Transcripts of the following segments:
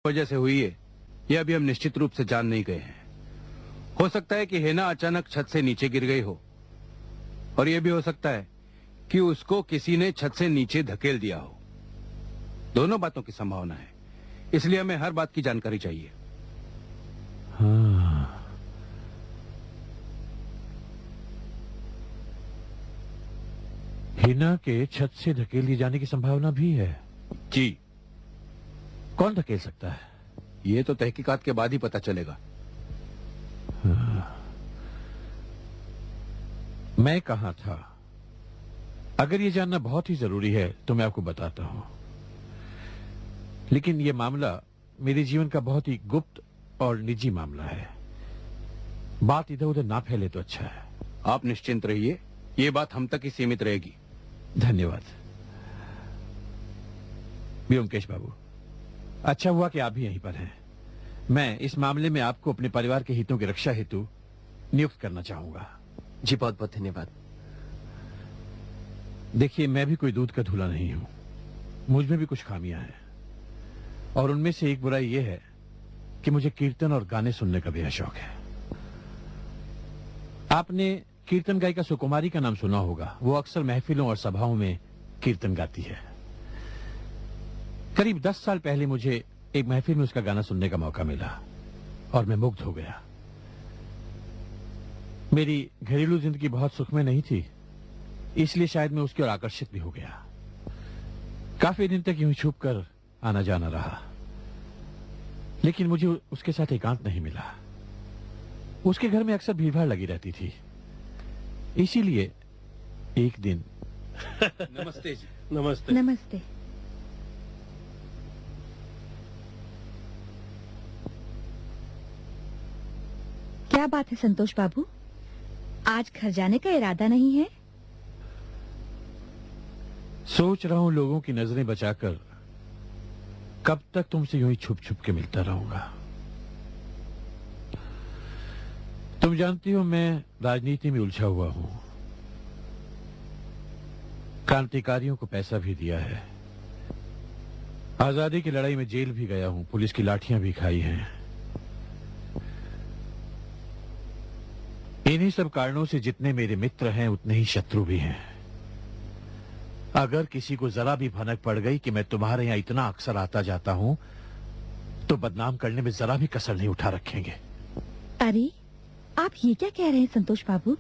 वजह से हुई है यह अभी हम निश्चित रूप से जान नहीं गए हैं। हो सकता है कि हेना अचानक छत से नीचे गिर गई हो, और यह भी हो सकता है कि उसको किसी ने छत से नीचे धकेल दिया हो। दोनों बातों की संभावना है, इसलिए हमें हर बात की जानकारी चाहिए। हाँ। हिना के छत से धकेल दिए जाने की संभावना भी है। जी। कौन धकेल सकता है? ये तो तहकीकात के बाद ही पता चलेगा। हाँ। मैं कहाँ था? अगर ये जानना बहुत ही जरूरी है तो मैं आपको बताता हूं, लेकिन ये मामला मेरे जीवन का बहुत ही गुप्त और निजी मामला है। बात इधर उधर ना फैले तो अच्छा है। आप निश्चिंत रहिए, ये बात हम तक ही सीमित रहेगी। धन्यवाद। व्योमकेश बाबू, अच्छा हुआ कि आप भी यहीं पर हैं। मैं इस मामले में आपको अपने परिवार के हितों की रक्षा हेतु नियुक्त करना चाहूंगा। जी बहुत बहुत धन्यवाद। देखिए, मैं भी कोई दूध का धूला नहीं हूं, मुझ में भी कुछ खामियां हैं, और उनमें से एक बुराई यह है कि मुझे कीर्तन और गाने सुनने का बेहद शौक है। आपने कीर्तन गायिका सुकुमारी का नाम सुना होगा। वो अक्सर महफिलों और सभाओं में कीर्तन गाती है। करीब 10 साल पहले मुझे एक महफिल में उसका गाना सुनने का मौका मिला और मैं मुग्ध हो गया। मेरी घरेलू जिंदगी बहुत सुखमय नहीं थी, इसलिए शायद मैं उसकी ओर आकर्षित भी हो गया। काफी दिन तक यूं छुप कर आना जाना रहा, लेकिन मुझे उसके साथ एकांत नहीं मिला। उसके घर में अक्सर भीड़भाड़ लगी रहती थी, इसीलिए एक दिन नमस्ते जी। नमस्ते। नमस्ते। क्या बात है संतोष बाबू, आज घर जाने का इरादा नहीं है? सोच रहा हूं लोगों की नजरें बचाकर कब तक तुमसे यूं ही छुप छुप के मिलता रहूंगा। तुम जानती हो मैं राजनीति में उलझा हुआ हूं। क्रांतिकारियों को पैसा भी दिया है, आजादी की लड़ाई में जेल भी गया हूं, पुलिस की लाठियां भी खाई हैं। इन्हीं सब कारणों से जितने मेरे मित्र हैं उतने ही शत्रु भी हैं। अगर किसी को जरा भी भनक पड़ गई कि मैं तुम्हारे यहां इतना अक्सर आता जाता हूं, तो बदनाम करने में जरा भी कसर नहीं उठा रखेंगे। अरे आप ये क्या कह रहे हैं संतोष बाबू?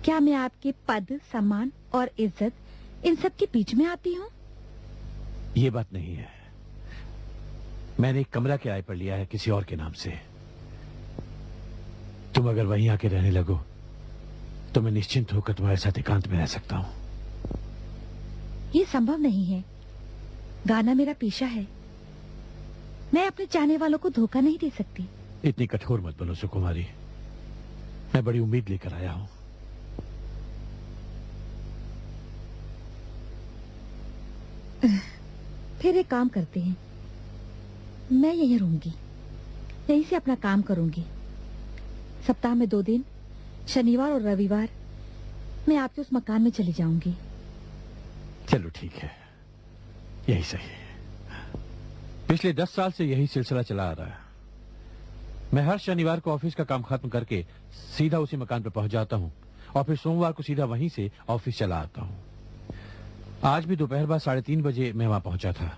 क्या मैं आपके पद, सम्मान और इज्जत इन सब के बीच में आती हूँ? ये बात नहीं है। मैंने एक कमरा किराए पर लिया है किसी और के नाम से। तुम अगर वहीं आके रहने लगो तो मैं निश्चिंत होकर तुम्हारे साथ एकांत में रह सकता हूँ। ये संभव नहीं है। गाना मेरा पेशा है, मैं अपने चाहने वालों को धोखा नहीं दे सकती। इतनी कठोर मत बनो सुकुमारी, मैं बड़ी उम्मीद लेकर आया हूं। फिर एक काम करते हैं, मैं यहीं रहूंगी, यहीं से अपना काम करूंगी। सप्ताह में 2 दिन, शनिवार और रविवार, मैं आपके उस मकान में चली जाऊंगी। चलो ठीक है, यही सही है। पिछले 10 साल से यही सिलसिला चला आ रहा है। मैं हर शनिवार को ऑफिस का काम खत्म करके सीधा उसी मकान पर पहुंच जाता हूं और फिर सोमवार को सीधा वहीं से ऑफिस चला आता हूं। आज भी दोपहर बाद 3:30 बजे मैं वहां पहुंचा था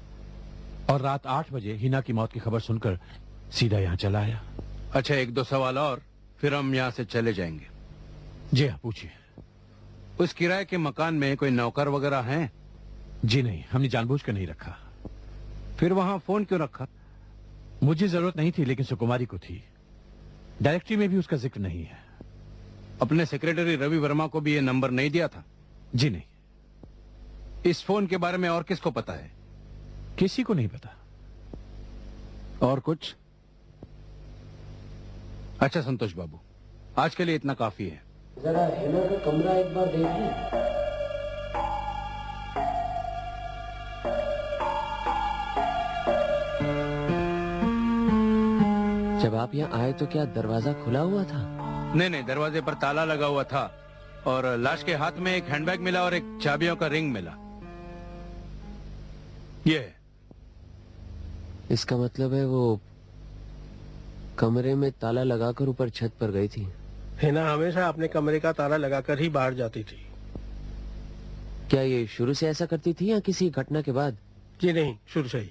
और रात 8 बजे हिना की मौत की खबर सुनकर सीधा यहां चला आया। अच्छा, 1-2 सवाल और फिर हम यहाँ से चले जाएंगे। जी हाँ, पूछिए। उस किराए के मकान में कोई नौकर वगैरह हैं? जी नहीं, हमने जानबूझकर नहीं रखा। फिर वहां फोन क्यों रखा? मुझे जरूरत नहीं थी, लेकिन सुकुमारी को थी। डायरेक्टरी में भी उसका जिक्र नहीं है। अपने सेक्रेटरी रवि वर्मा को भी ये नंबर नहीं दिया था? जी नहीं। इस फोन के बारे में और किसको पता है? किसी को नहीं पता। और कुछ? अच्छा संतोष बाबू, आज के लिए इतना काफी है। जरा हिना का कमरा एक बार देखिए। जब आप यहाँ आए तो क्या दरवाजा खुला हुआ था? नहीं, दरवाजे पर ताला लगा हुआ था और लाश के हाथ में एक हैंडबैग मिला और एक चाबियों का रिंग मिला। ये इसका मतलब है वो कमरे में ताला लगाकर ऊपर छत पर गई थी। हिना हमेशा अपने कमरे का ताला लगाकर ही बाहर जाती थी। क्या ये शुरू से ऐसा करती थी या किसी घटना के बाद? जी नहीं, शुरू से ही।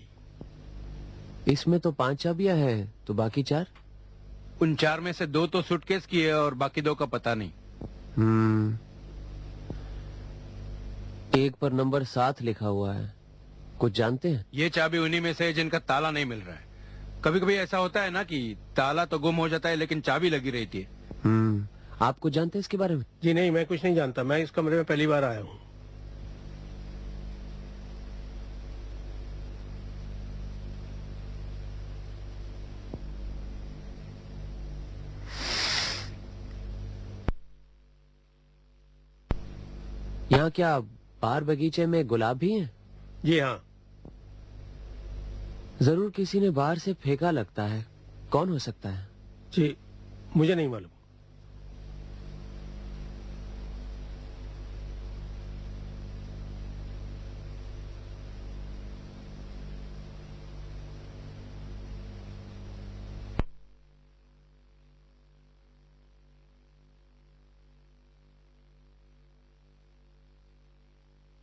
इसमें तो 5 चाबियां हैं, तो बाकी 4? उन 4 में से 2 तो सूटकेस की है और बाकी 2 का पता नहीं। एक पर नंबर 7 लिखा हुआ है, कुछ जानते हैं? ये चाबी उन्हीं में से है जिनका ताला नहीं मिल रहा है। कभी कभी ऐसा होता है ना कि ताला तो गुम हो जाता है लेकिन चाबी लगी रहती है। आप कुछ जानते हैं इसके बारे में? जी नहीं, मैं कुछ नहीं जानता। मैं इस कमरे में पहली बार आया हूँ। यहाँ क्या बाहर बगीचे में गुलाब भी हैं? जी हाँ। जरूर किसी ने बाहर से फेंका लगता है। कौन हो सकता है? जी मुझे नहीं मालूम।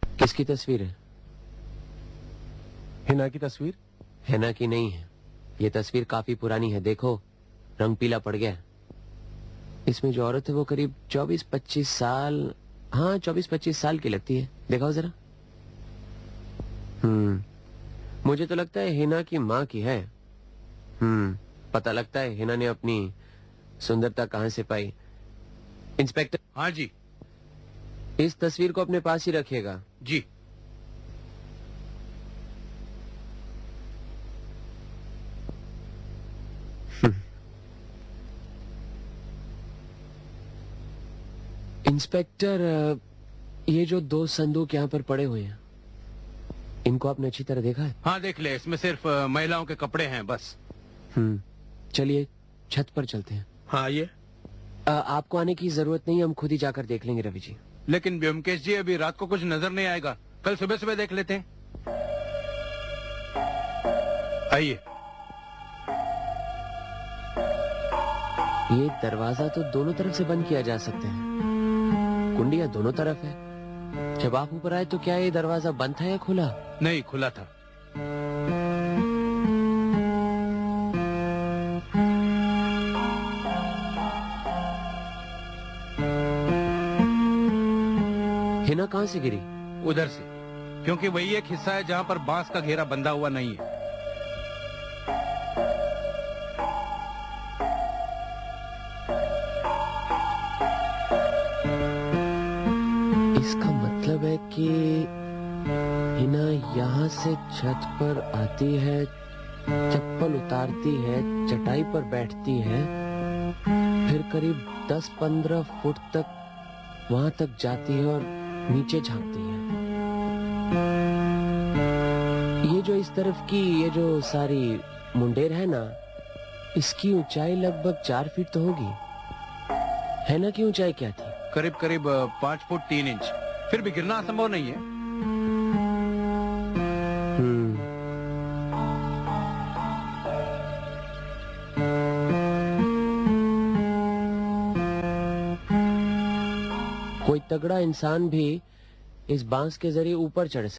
किसकी तस्वीर है? हिना की तस्वीर? हिना की नहीं है। ये तस्वीर काफी पुरानी है, देखो रंग पीला पड़ गया। इसमें जो औरत है वो करीब 24-25 साल, हाँ 24-25 साल की लगती है। दिखाओ जरा। मुझे तो लगता है हिना की माँ की है। पता लगता है हिना ने अपनी सुंदरता कहाँ से पाई। इंस्पेक्टर। हाँ जी। इस तस्वीर को अपने पास ही रखिएगा। जी। इंस्पेक्टर, ये जो 2 संदूक यहाँ पर पड़े हुए हैं, इनको आपने अच्छी तरह देखा है? हाँ देख ले, इसमें सिर्फ महिलाओं के कपड़े हैं बस। चलिए छत पर चलते हैं। हाँ ये आपको आने की जरूरत नहीं, हम खुद ही जाकर देख लेंगे रवि जी। लेकिन ब्योमकेश जी, अभी रात को कुछ नजर नहीं आएगा, कल सुबह सुबह देख लेते हैं। आइए। ये दरवाजा तो दोनों तरफ से बंद किया जा सकता है, कुंडियां दोनों तरफ है। जब आप ऊपर आए तो क्या ये दरवाजा बंद था या खुला? नहीं, खुला था। हिना कहाँ से गिरी? उधर से, क्योंकि वही एक हिस्सा है जहाँ पर बांस का घेरा बंधा हुआ नहीं है। इसका मतलब है कि हिना यहाँ से छत पर आती है, चप्पल उतारती है, चटाई पर बैठती है, फिर करीब 10-15 फुट तक वहां तक जाती है और नीचे झांकती है। ये जो इस तरफ की ये जो सारी मुंडेर है ना, इसकी ऊंचाई लगभग 4 फीट तो होगी। हिना की ऊंचाई क्या थी? करीब करीब 5 फुट 3 इंच। फिर भी गिरना असंभव नहीं है। कोई तगड़ा इंसान भी इस बांस के जरिए ऊपर चढ़